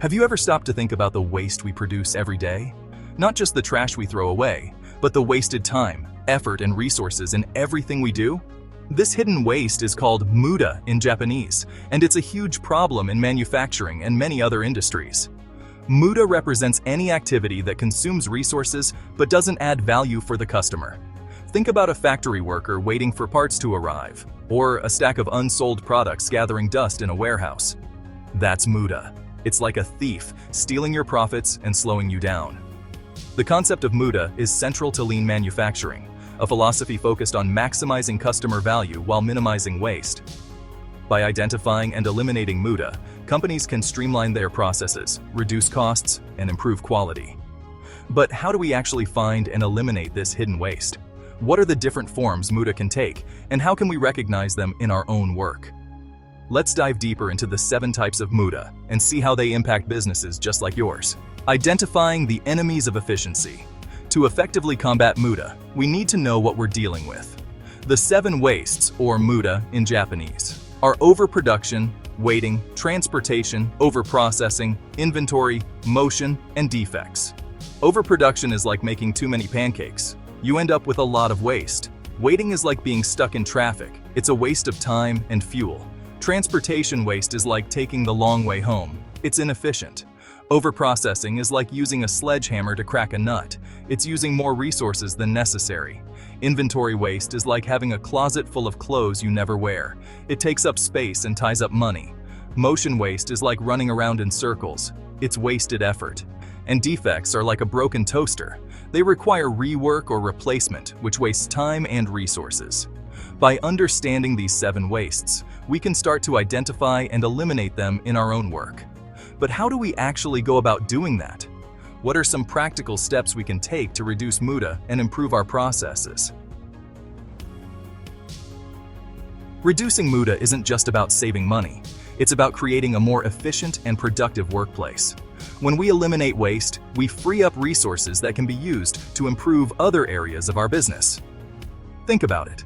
Have you ever stopped to think about the waste we produce every day? Not just the trash we throw away, but the wasted time, effort, and resources in everything we do? This hidden waste is called Muda in Japanese, and it's a huge problem in manufacturing and many other industries. Muda represents any activity that consumes resources but doesn't add value for the customer. Think about a factory worker waiting for parts to arrive, or a stack of unsold products gathering dust in a warehouse. That's Muda. It's like a thief, stealing your profits and slowing you down. The concept of Muda is central to lean manufacturing, a philosophy focused on maximizing customer value while minimizing waste. By identifying and eliminating Muda, companies can streamline their processes, reduce costs, and improve quality. But how do we actually find and eliminate this hidden waste? What are the different forms Muda can take, and how can we recognize them in our own work? Let's dive deeper into the 7 types of Muda and see how they impact businesses just like yours. Identifying the enemies of efficiency. To effectively combat Muda, we need to know what we're dealing with. The 7 wastes, or Muda in Japanese, are overproduction, waiting, transportation, overprocessing, inventory, motion, and defects. Overproduction is like making too many pancakes. You end up with a lot of waste. Waiting is like being stuck in traffic. It's a waste of time and fuel. Transportation waste is like taking the long way home. It's inefficient. Overprocessing is like using a sledgehammer to crack a nut. It's using more resources than necessary. Inventory waste is like having a closet full of clothes you never wear. It takes up space and ties up money. Motion waste is like running around in circles. It's wasted effort. And defects are like a broken toaster. They require rework or replacement, which wastes time and resources. By understanding these 7 wastes, we can start to identify and eliminate them in our own work. But how do we actually go about doing that? What are some practical steps we can take to reduce Muda and improve our processes? Reducing Muda isn't just about saving money. It's about creating a more efficient and productive workplace. When we eliminate waste, we free up resources that can be used to improve other areas of our business. Think about it.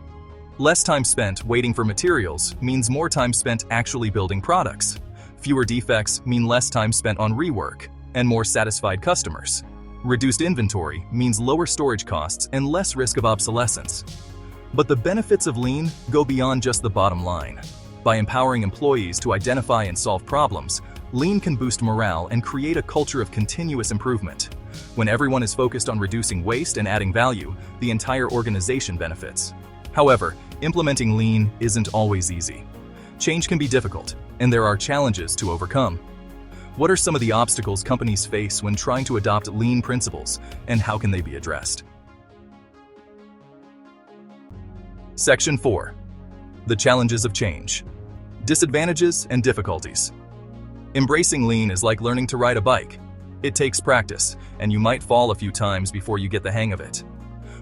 Less time spent waiting for materials means more time spent actually building products. Fewer defects mean less time spent on rework and more satisfied customers. Reduced inventory means lower storage costs and less risk of obsolescence. But the benefits of lean go beyond just the bottom line. By empowering employees to identify and solve problems, lean can boost morale and create a culture of continuous improvement. When everyone is focused on reducing waste and adding value, the entire organization benefits. However, implementing lean isn't always easy. Change can be difficult, and there are challenges to overcome. What are some of the obstacles companies face when trying to adopt lean principles, and how can they be addressed? Section 4. The challenges of change. Disadvantages and difficulties. Embracing lean is like learning to ride a bike. It takes practice, and you might fall a few times before you get the hang of it.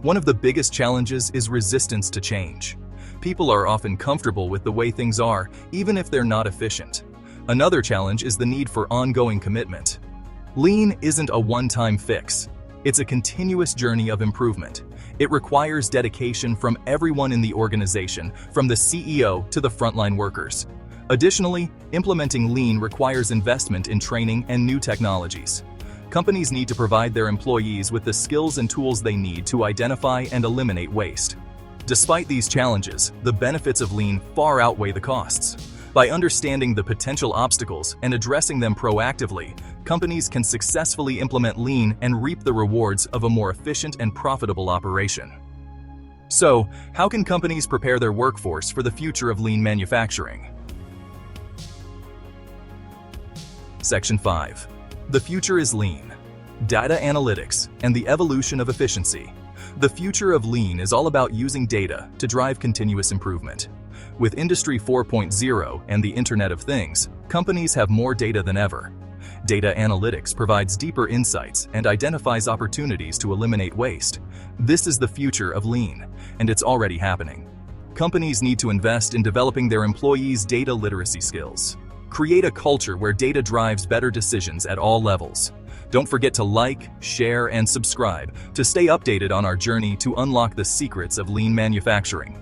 One of the biggest challenges is resistance to change. People are often comfortable with the way things are, even if they're not efficient. Another challenge is the need for ongoing commitment. Lean isn't a one-time fix. It's a continuous journey of improvement. It requires dedication from everyone in the organization, from the CEO to the frontline workers. Additionally, implementing lean requires investment in training and new technologies. Companies need to provide their employees with the skills and tools they need to identify and eliminate waste. Despite these challenges, the benefits of lean far outweigh the costs. By understanding the potential obstacles and addressing them proactively, companies can successfully implement lean and reap the rewards of a more efficient and profitable operation. So, how can companies prepare their workforce for the future of lean manufacturing? Section 5. The future is lean. Data analytics and the evolution of efficiency. The future of lean is all about using data to drive continuous improvement. With Industry 4.0 and the Internet of Things, companies have more data than ever. Data analytics provides deeper insights and identifies opportunities to eliminate waste. This is the future of lean, and it's already happening. Companies need to invest in developing their employees' data literacy skills. Create a culture where data drives better decisions at all levels. Don't forget to like, share, and subscribe to stay updated on our journey to unlock the secrets of lean manufacturing.